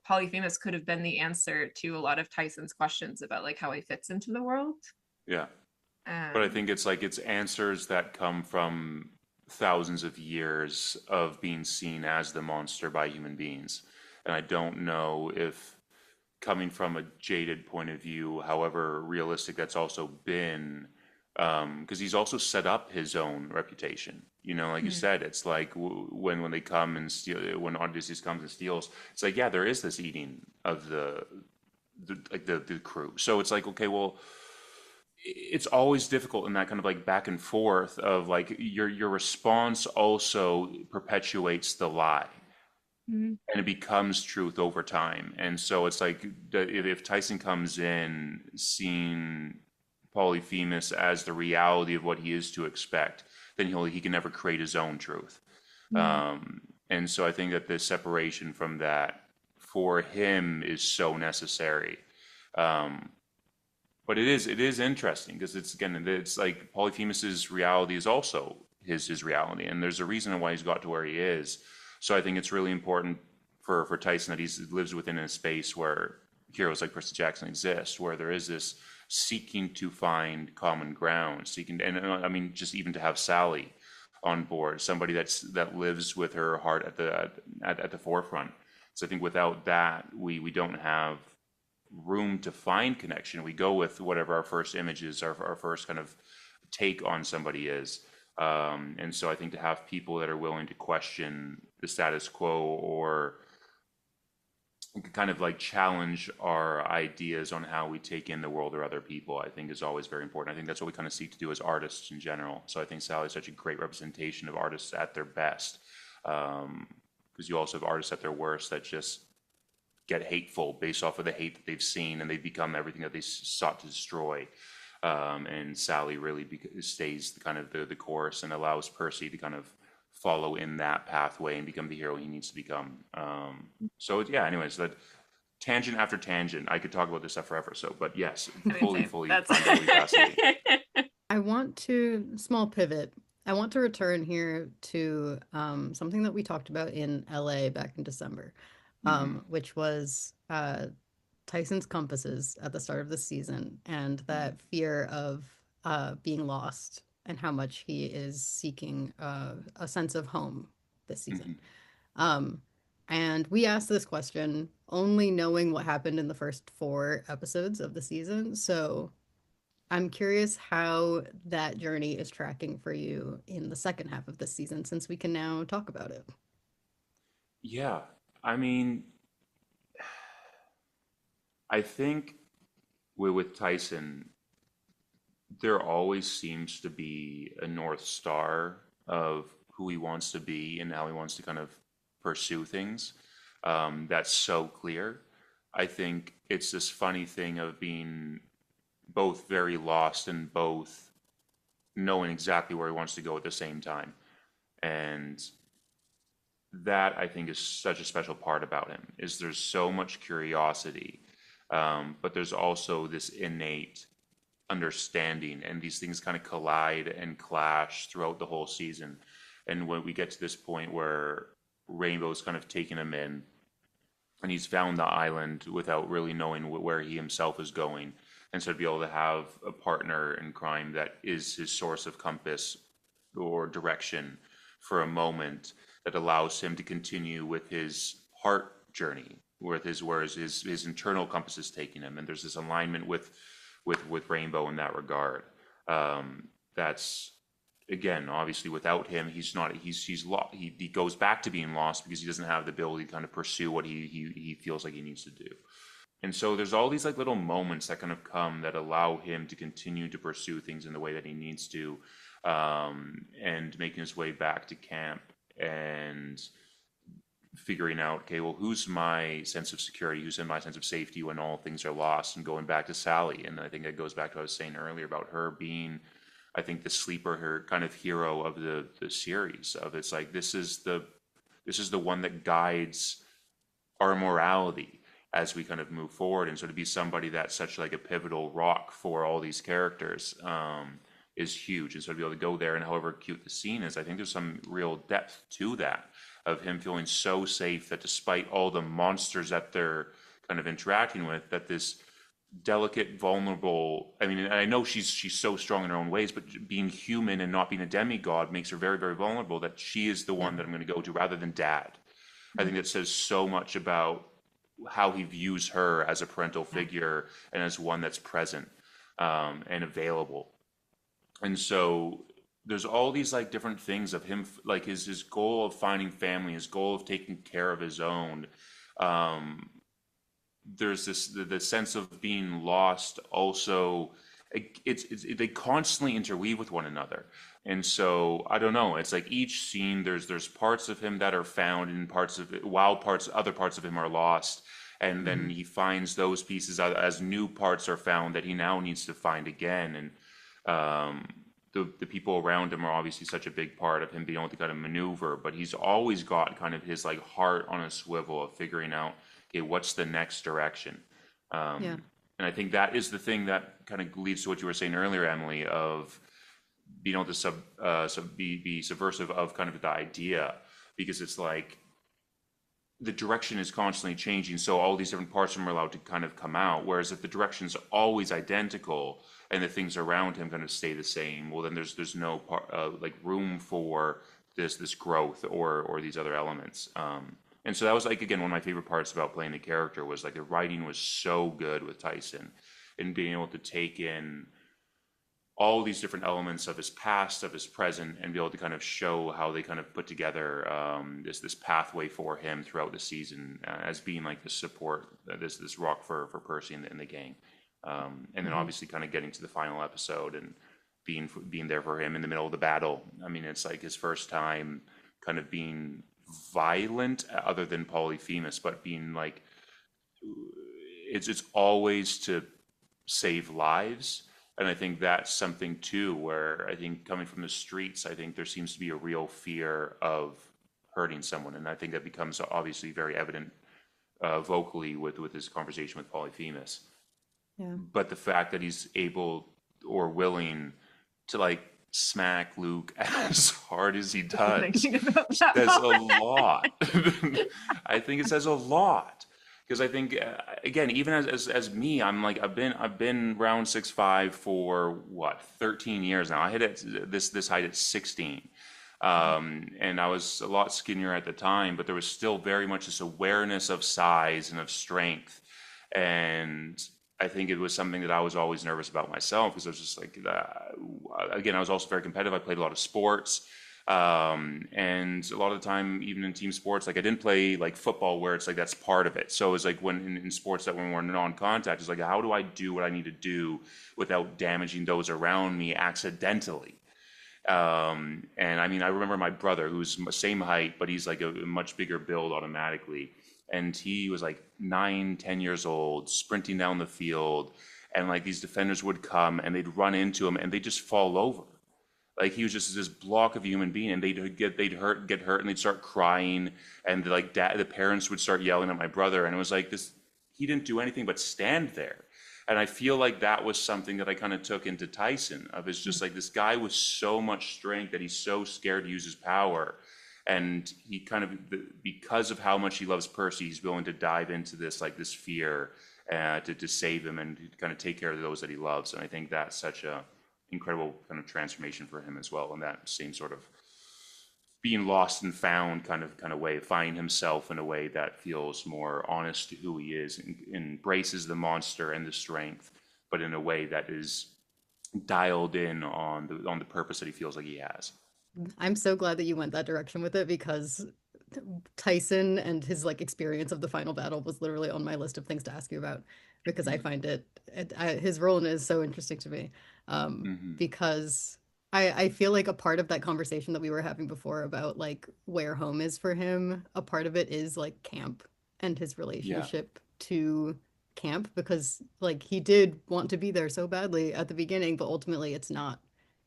Polyphemus could have been the answer to a lot of Tyson's questions about like how he fits into the world. Yeah. But I um think it's like it's answers that come from thousands of years of being seen as the monster by human beings. And I don't know if coming from a jaded point of view, however realistic that's also been, because he's also set up his own reputation. Like you mm, said, it's like when they come and steal, when Odysseus comes and steals, it's like, yeah, there is this eating of the crew. So it's like, okay, well, it's always difficult in that kind of like back and forth of like your response also perpetuates the lie mm, and it becomes truth over time. And so it's like if Tyson comes in seeing Polyphemus as the reality of what he is to expect, then he can never create his own truth. mm, And so I think that the separation from that for him is so necessary. Um, but it is interesting because it's like Polyphemus's reality is also his reality, and there's a reason why he's got to where he is. So I think it's really important for Tyson that he lives within a space where heroes like Percy Jackson exist, where there is this seeking to find common ground, seeking, and I mean, just even to have Sally on board, somebody that lives with her heart at the forefront. So I think without that, we don't have room to find connection. We go with whatever our first image is, our first kind of take on somebody is. And so I think to have people that are willing to question the status quo or kind of like challenge our ideas on how we take in the world or other people, I think is always very important. I think that's what we kind of seek to do as artists in general. So I think Sally is such a great representation of artists at their best. Because you also have artists at their worst that just get hateful based off of the hate that they've seen, and they become everything that they sought to destroy. And Sally really stays kind of the course and allows Percy to kind of follow in that pathway and become the hero he needs to become. Yeah. Anyways, that tangent after tangent, I could talk about this stuff forever. So, but yes, I mean, same. fully That's find it really fascinating. I want to small pivot. I want to return here to something that we talked about in LA back in December, Mm-hmm. which was Tyson's compasses at the start of the season and Mm-hmm. that fear of being lost and how much he is seeking a sense of home this Mm-hmm. season. Um, and we asked this question only knowing what happened in the first 4 episodes of the season. So I'm curious how that journey is tracking for you in the second half of this season, since we can now talk about it. Yeah, I mean, I think with Tyson, there always seems to be a North Star of who he wants to be and how he wants to kind of pursue things. That's so clear. I think it's this funny thing of being both very lost and both knowing exactly where he wants to go at the same time. And that I think is such a special part about him is there's so much curiosity, but there's also this innate understanding, and these things kind of collide and clash throughout the whole season. And when we get to this point where Rainbow's kind of taken him in, and he's found the island without really knowing where he himself is going, and so to be able to have a partner in crime that is his source of compass or direction for a moment that allows him to continue with his heart journey with his internal compass is taking him, and there's this alignment with Rainbow in that regard. That's again, obviously, without him, he's lost. He goes back to being lost because he doesn't have the ability to kind of pursue what he feels like he needs to do. And so there's all these like little moments that kind of come that allow him to continue to pursue things in the way that he needs to, and making his way back to camp and figuring out, okay, well, who's my sense of security, who's in my sense of safety when all things are lost, and going back to Sally. And I think that goes back to what I was saying earlier about her being, I think, the sleeper, her kind of hero of the series. Of it's like this is the one that guides our morality as we kind of move forward. And so to be somebody that's such like a pivotal rock for all these characters is huge. And so to be able to go there, and however cute the scene is, I think there's some real depth to that, of him feeling so safe that despite all the monsters that they're kind of interacting with, that this delicate, vulnerable, I mean, and I know she's so strong in her own ways, but being human and not being a demigod makes her very, very vulnerable, that she is the one that I'm going to go to rather than Dad. I think that says so much about how he views her as a parental figure and as one that's present and available. And so there's all these like different things of him, like his goal of finding family, his goal of taking care of his own. There's the sense of being lost also. They constantly interweave with one another. And so I don't know, it's like each scene there's parts of him that are found, and other parts of him are lost, and then he finds those pieces as new parts are found that he now needs to find again. And the people around him are obviously such a big part of him being able to kind of maneuver, but he's always got kind of his like heart on a swivel of figuring out, okay, what's the next direction. And I think that is the thing that kind of leads to what you were saying earlier, Emily, of being able to be subversive of kind of the idea, because it's like the direction is constantly changing, so all these different parts of him are allowed to kind of come out. Whereas if the direction's always identical and the things around him kind of stay the same, well, then there's no like room for this growth or these other elements. And so that was like, again, one of my favorite parts about playing the character was like the writing was so good with Tyson, and being able to take in all these different elements of his past, of his present, and be able to kind of show how they kind of put together this pathway for him throughout the season, as being like the support, this rock for Percy and the gang. And then obviously kind of getting to the final episode and being there for him in the middle of the battle. I mean, it's like his first time kind of being violent, other than Polyphemus, but being like, it's always to save lives. And I think that's something too, where I think coming from the streets, I think there seems to be a real fear of hurting someone. And I think that becomes obviously very evident vocally with his conversation with Polyphemus. Yeah. But the fact that he's able or willing to like smack Luke as hard as he does says a lot. I think it says a lot. Because I think, again, even as me, I'm like, I've been round 6'5" for what, 13 years now. I hit this height at 16, and I was a lot skinnier at the time, but there was still very much this awareness of size and of strength. And I think it was something that I was always nervous about myself, because I was just like, again, I was also very competitive. I played a lot of sports. And a lot of the time, even in team sports, like I didn't play like football where it's like that's part of it. So it was like when in sports that when we're non-contact, it's like, how do I do what I need to do without damaging those around me accidentally? And I mean, I remember my brother, who's same height, but he's like a much bigger build automatically. And he was like 9, 10 years old, sprinting down the field, and like these defenders would come and they'd run into him and they'd just fall over. Like he was just this block of a human being, and they'd get hurt, and they'd start crying, and like the parents would start yelling at my brother, and it was like this. He didn't do anything but stand there, and I feel like that was something that I kind of took into Tyson. Of it's just like this guy with so much strength that he's so scared to use his power, and he kind of, because of how much he loves Percy, he's willing to dive into this like this fear to save him and to kind of take care of those that he loves. And I think that's such a incredible kind of transformation for him as well, in that same sort of being lost and found kind of way, finding himself in a way that feels more honest to who he is, and embraces the monster and the strength, but in a way that is dialed in on the purpose that he feels like he has. I'm so glad that you went that direction with it because Tyson and his like experience of the final battle was literally on my list of things to ask you about because I find his role in it is so interesting to me. Hmm. Because I feel like a part of that conversation that we were having before about like where home is for him, a part of it is like camp and his Yeah. relationship to camp because like he did want to be there so badly at the beginning, but ultimately it's not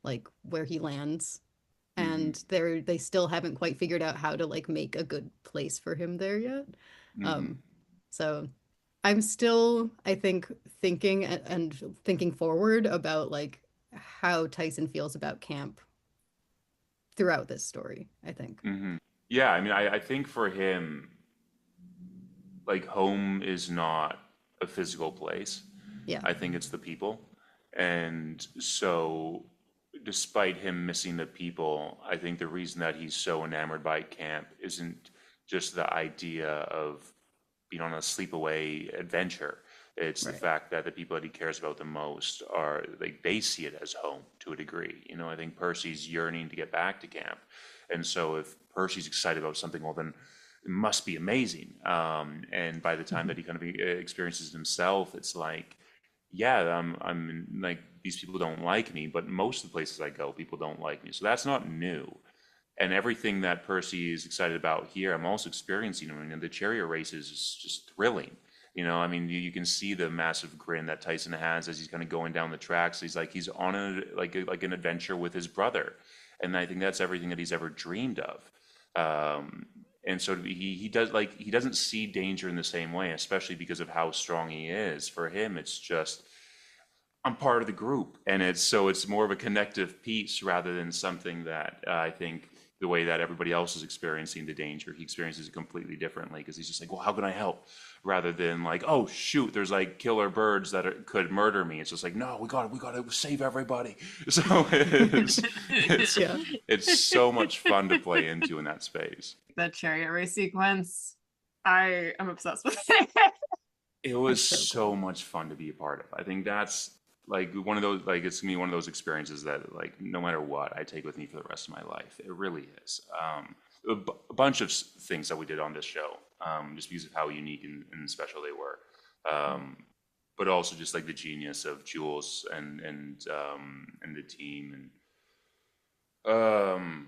like where he lands Hmm. and they still haven't quite figured out how to like make a good place for him there yet. Hmm. Um, so I'm still, I think, thinking and thinking forward about like how Tyson feels about camp throughout this story, I think. Hmm. Yeah, I mean, I think for him, like home is not a physical place. Yeah, I think it's the people. And so, despite him missing the people, I think the reason that he's so enamored by camp isn't just the idea of being on a sleepaway adventure. It's the right. fact that the people that he cares about the most are like they see it as home to a degree. You know, I think Percy's yearning to get back to camp, and so if Percy's excited about something, well then it must be amazing. And by the time that he kind of experiences himself, it's like, yeah, I'm like these people don't like me, but most of the places I go, people don't like me. So that's not new. And everything that Percy is excited about here, I'm also experiencing. I mean, the chariot races is just thrilling. You know, I mean, you can see the massive grin that Tyson has as he's kind of going down the tracks. He's like he's on like an adventure with his brother, and I think that's everything that he's ever dreamed of. Um, and so he does like he doesn't see danger in the same way, especially because of how strong he is. For him, it's just I'm part of the group, and it's more of a connective piece rather than something that I think the way that everybody else is experiencing the danger, he experiences it completely differently because he's just like, well, how can I help? Rather than like, oh shoot, there's like killer birds that could murder me. It's just like, no, we got to save everybody. So it's Yeah. it's so much fun to play into in that space. The chariot race sequence, I am obsessed with it. It was It's so so cool. much fun to be a part of. I think that's like one of those like it's gonna be one of those experiences that like no matter what I take with me for the rest of my life. It really is. A bunch of things that we did on this show, just because of how unique and special they were, but also just like the genius of Jules and the team and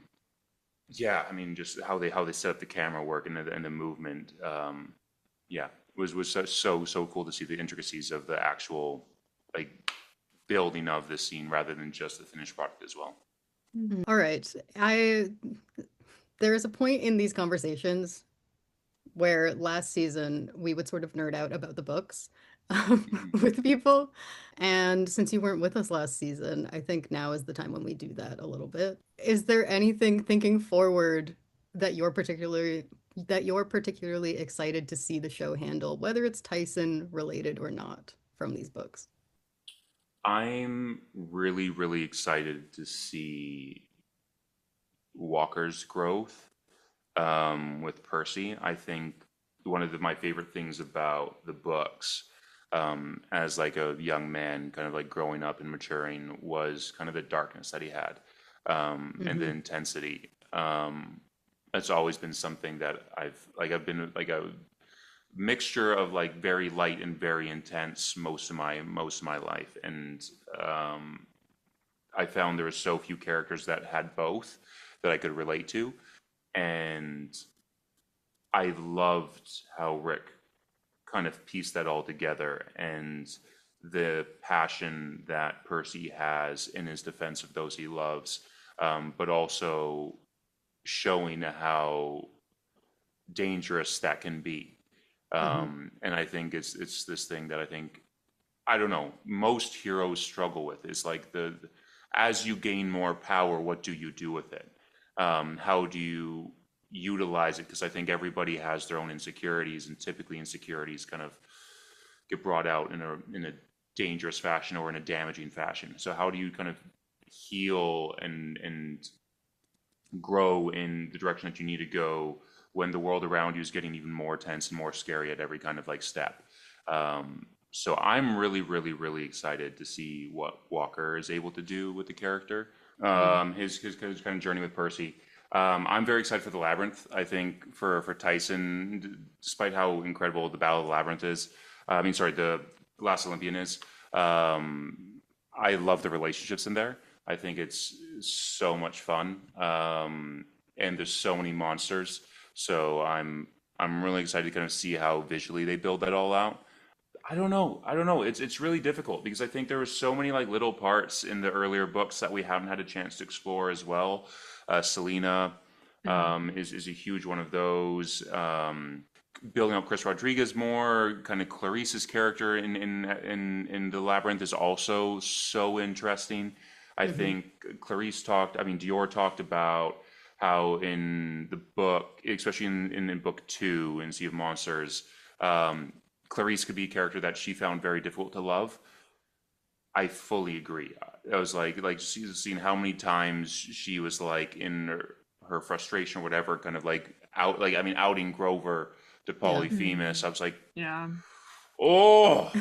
yeah, I mean just how they set up the camera work and the movement. Yeah, it was so cool to see the intricacies of the actual like building of the scene rather than just the finished product as well. All right. There is a point in these conversations where last season we would sort of nerd out about the books Mhm. with people. And since you weren't with us last season, I think now is the time when we do that a little bit. Is there anything thinking forward that you're particularly excited to see the show handle, whether it's Tyson related or not, from these books? I'm really excited to see Walker's growth with Percy. I think one of my favorite things about the books, as like a young man, kind of like growing up and maturing, was kind of the darkness that he had, and the Hmm. intensity. That's always been something that I've been like a mixture of like very light and very intense most of my life, and um, I found there were so few characters that had both that I could relate to, and I loved how Rick kind of pieced that all together and the passion that Percy has in his defense of those he loves, but also showing how dangerous that can be. Hmm. And I think it's this thing that I don't know, most heroes struggle with is like the as you gain more power, what do you do with it? How do you utilize it? Because I think everybody has their own insecurities, and typically insecurities kind of get brought out in a dangerous fashion or in a damaging fashion. So how do you kind of heal and grow in the direction that you need to go when the world around you is getting even more tense and more scary at every kind of like step. So I'm really, really, really excited to see what Walker is able to do with the character, his kind of journey with Percy. I'm very excited for the Labyrinth. I think for Tyson, despite how incredible the Battle of the Labyrinth is, I mean, sorry, the Last Olympian is. I love the relationships in there. I think it's so much fun, and there's so many monsters. So I'm really excited to kind of see how visually they build that all out. I don't know. I don't know. It's really difficult because I think there were so many like little parts in the earlier books that we haven't had a chance to explore as well. Selena is a huge one of those. Building up Chris Rodriguez more, kind of Clarice's character in the Labyrinth is also so interesting. I think Clarice talked. I mean, Dior talked about how in the book, especially in book 2 in Sea of Monsters, Clarice could be a character that she found very difficult to love. I fully agree. I was like seeing how many times she was like in her frustration or whatever, kind of like out, like I mean, outing Grover to Yeah. Polyphemus. I was like, Yeah. oh,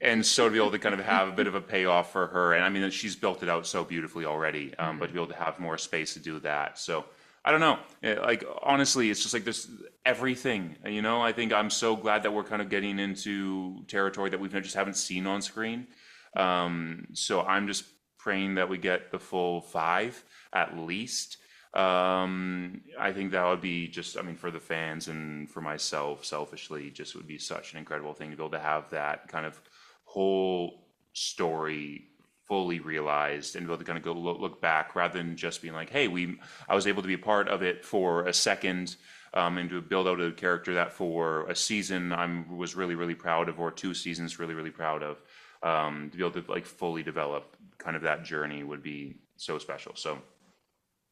and so to be able to kind of have a bit of a payoff for her, and I mean, she's built it out so beautifully already, but to be able to have more space to do that. So I don't know. Like honestly, it's just like this everything. You know, I think I'm so glad that we're kind of getting into territory that we've just haven't seen on screen. So I'm just praying that we get the full 5 at least. I think that would be just, I mean, for the fans and for myself, selfishly, just would be such an incredible thing to be able to have that kind of whole story fully realized and be able to kind of go look back rather than just being like, hey, I was able to be a part of it for a second, and to build out a character that for a season I was really, really proud of, or 2 seasons really, really proud of. To be able to like fully develop kind of that journey would be so special. So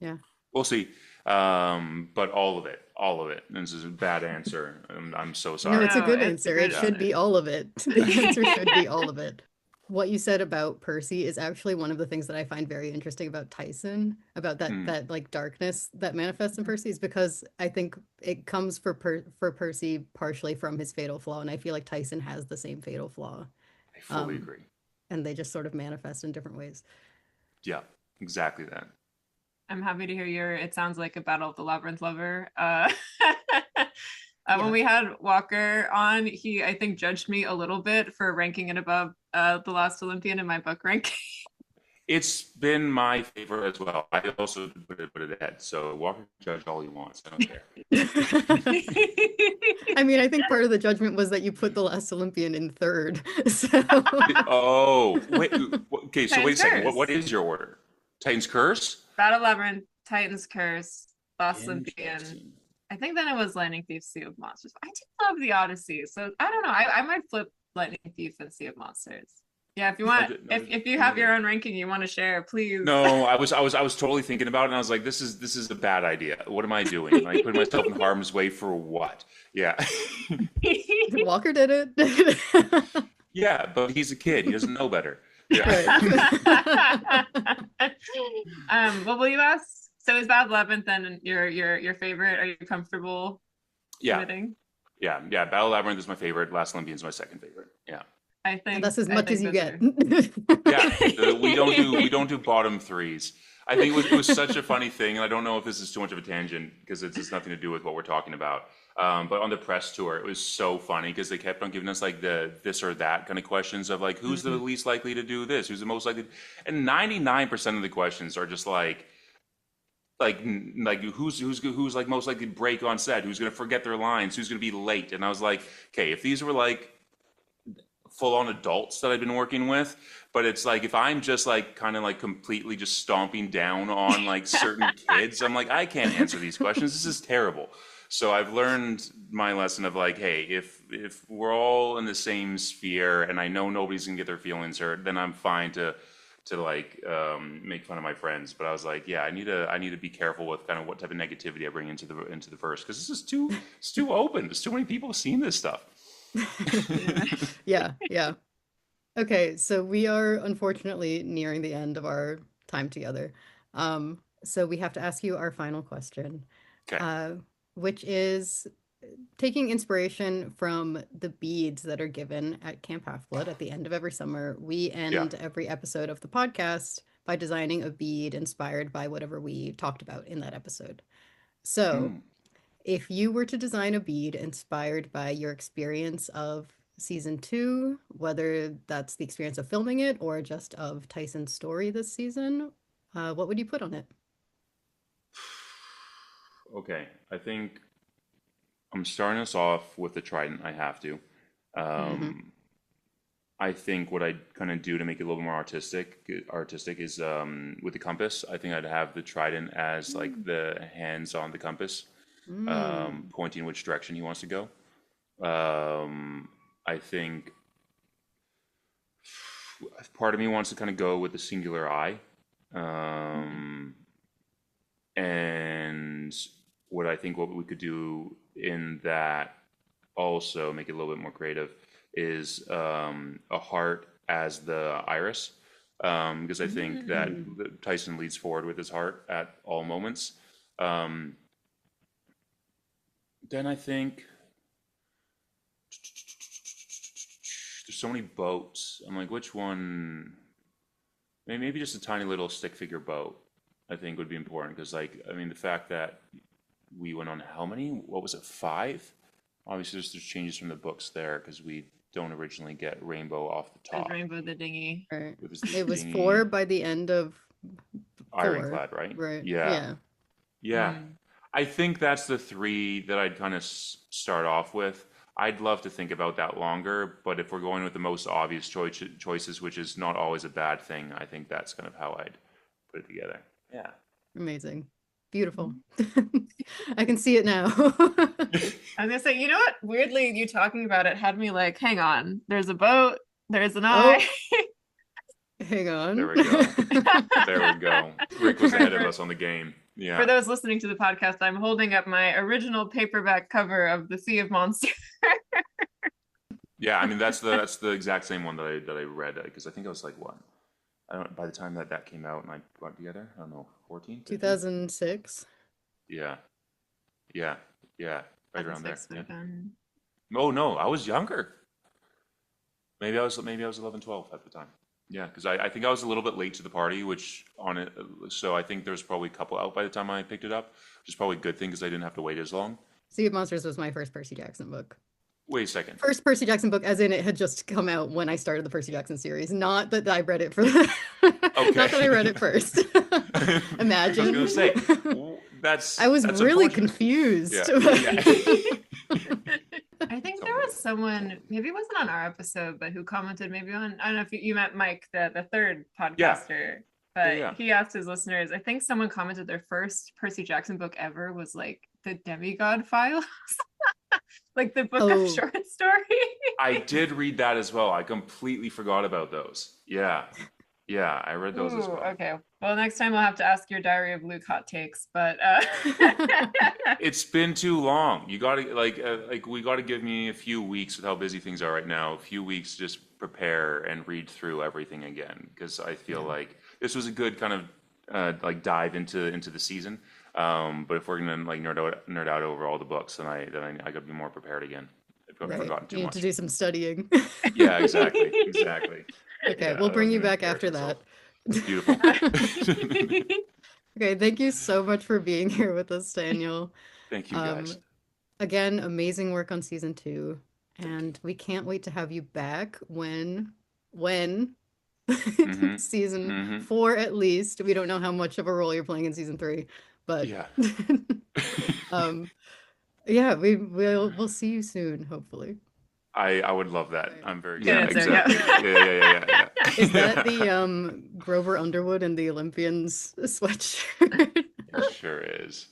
Yeah. we'll see. But all of it, all of it. And this is a bad answer. I'm so sorry. No, it's a No, good it's a answer. It good should be all of it. The answer should be all of it. What you said about Percy is actually one of the things that I find very interesting about Tyson, about Mm, that like darkness that manifests in Percy, is because I think it comes for Percy partially from his fatal flaw, and I feel like Tyson has the same fatal flaw. I fully Um, agree. and they just sort of manifest in different ways. Yeah, exactly that. I'm happy to hear it sounds like a Battle of the Labyrinth lover. When Yeah. we had Walker on, he I think judged me a little bit for ranking it above the Last Olympian in my book ranking. It's been my favorite as well. I also put it ahead. So Walker can judge all he wants. I don't care. I mean, I think part of the judgment was that you put the last Olympian in third. So Oh, wait. Okay, so wait a Titan's second. Curse. What is your order? Titan's Curse? Battle Labyrinth, Titan's Curse, Last Olympian. Interesting. I think then it was Lightning Thief, Sea of Monsters. I do love the Odyssey, so I don't know. I might flip Lightning Thief and Sea of Monsters. Yeah, if you want, if you have your own ranking you want to share, please. No, I was totally thinking about it, and I was like, this is a bad idea. What am I doing? Like putting myself in harm's way for what? Yeah. Walker did it. Yeah, but he's a kid. He doesn't know better. Yeah. Right. What will you ask? So is Bad 11th then your favorite? Are you comfortable Yeah. admitting? Yeah. Yeah. Battle Labyrinth is my favorite. Last Olympian is my second favorite. Yeah. I think That's as much as you those get. Yeah. We don't do bottom threes. I think it was such a funny thing, and I don't know if this is too much of a tangent because it's just nothing to do with what we're talking about. But on the press tour, it was so funny because they kept on giving us like the this or that kind of questions of like who's the least likely to do this, who's the most likely, and 99% of the questions are just like who's like most likely to break on set, who's going to forget their lines, who's going to be late. And I was like, okay, if these were like full on adults that I've been working with, but it's like if I'm just like kind of like completely just stomping down on like certain kids, I'm like, I can't answer these questions. This is terrible. So I've learned my lesson of like, hey, if we're all in the same sphere and I know nobody's gonna get their feelings hurt, then I'm fine to like make fun of my friends. But I was like, yeah, I need to be careful with kind of what type of negativity I bring into the verse because this is too open. There's too many people seeing this stuff. Yeah, yeah. Okay, so we are unfortunately nearing the end of our time together. So we have to ask you our final question, Okay. which is taking inspiration from the beads that are given at Camp Half-Blood at the end of every summer. We Yeah. end every episode of the podcast by designing a bead inspired by whatever we talked about in that episode. So, Mm. if you were to design a bead inspired by your experience of season 2, whether that's the experience of filming it or just of Tyson's story this season, what would you put on it? Okay. I think I'm starting us off with the trident. I have to. Mm-hmm. I think what I'd kind of do to make it a little more artistic is with the compass. I think I'd have the trident as like the hands on the compass, Mm. pointing which direction he wants to go. I think part of me wants to kind of go with the singular eye. And what I think what we could do in that also make it a little bit more creative is a heart as the iris. Because I think that Tyson leads forward with his heart at all moments. Then I think there's so many boats. I'm like, which one? Maybe just a tiny little stick figure boat. I think would be important because, like, I mean, the fact that we went on how many? What was it? 5? Obviously, there's changes from the books there because we don't originally get Rainbow off the There's top. Rainbow the dinghy. Right. It was It was dinghy, 4 by the end of 4. Ironclad, right? Right. Yeah. Yeah. Yeah. I think that's the 3 that I'd kind of start off with. I'd love to think about that longer, but if we're going with the most obvious choices, which is not always a bad thing, I think that's kind of how I'd put it together. Yeah. Amazing. Beautiful. I can see it now. I was gonna say, you know what? Weirdly, you talking about it had me like, hang on, there's a boat, there's an eye. Hang on. There we go. There we go. Rick was ahead of us on the game. Yeah. For those listening to the podcast, I'm holding up my original paperback cover of The Sea of Monsters. Yeah, I mean that's the exact same one that I read because I think I was like what? I don't. By the time that came out and I got together, I don't know, 14, 15? 2006. Yeah, yeah, yeah, right around there. 2006 would Yeah. have been. Oh no, I was younger. Maybe I was 11, 12 at the time. Yeah, because I think I was a little bit late to the party, which on it. So I think there's probably a couple out by the time I picked it up, which is probably a good thing because I didn't have to wait as long. Sea of Monsters was my first Percy Jackson book. Wait a second. First Percy Jackson book, as in it had just come out when I started the Percy Jackson series. Not that I read it for the... Okay. Not that I read it first. Imagine. I was gonna say that's. I was that's really unfortunate. confused. Yeah. I think there was someone, maybe it wasn't on our episode, but who commented maybe on, I don't know if you met Mike, the third podcaster, but Yeah. he asked his listeners, I think someone commented their first Percy Jackson book ever was like the Demigod Files, like the book of short story. I did read that as well. I completely forgot about those. Yeah. Yeah, I read those as well. Okay. Well, next time I'll have to ask your Diary of Luke hot takes, but It's been too long. You got to like we got to give me a few weeks with how busy things are right now. A few weeks to just prepare and read through everything again because I feel like this was a good kind of like dive into the season. But if we're gonna like nerd out over all the books, then I got to be more prepared again. I've forgotten too You need much. to do some studying. Yeah, exactly. Okay, Yeah, we'll bring you that'll back after that. Beautiful. Okay, thank you so much for being here with us, Daniel. Thank you, guys. Again, amazing work on season 2, and we can't wait to have you back when season 4 at least. We don't know how much of a role you're playing in season 3, but Yeah. yeah, we'll see you soon, hopefully. I would love that. I'm very Good answer, exactly. Yeah. Is that the Grover Underwood and the Olympians sweatshirt? It sure is.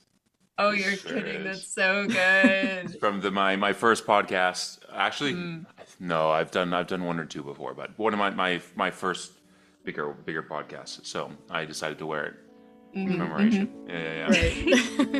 Oh, you're Sure kidding. is. That's so good. From my first podcast. Actually, no, I've done 1 or 2 before, but one of my first bigger podcasts. So I decided to wear it in commemoration. Yeah. Right.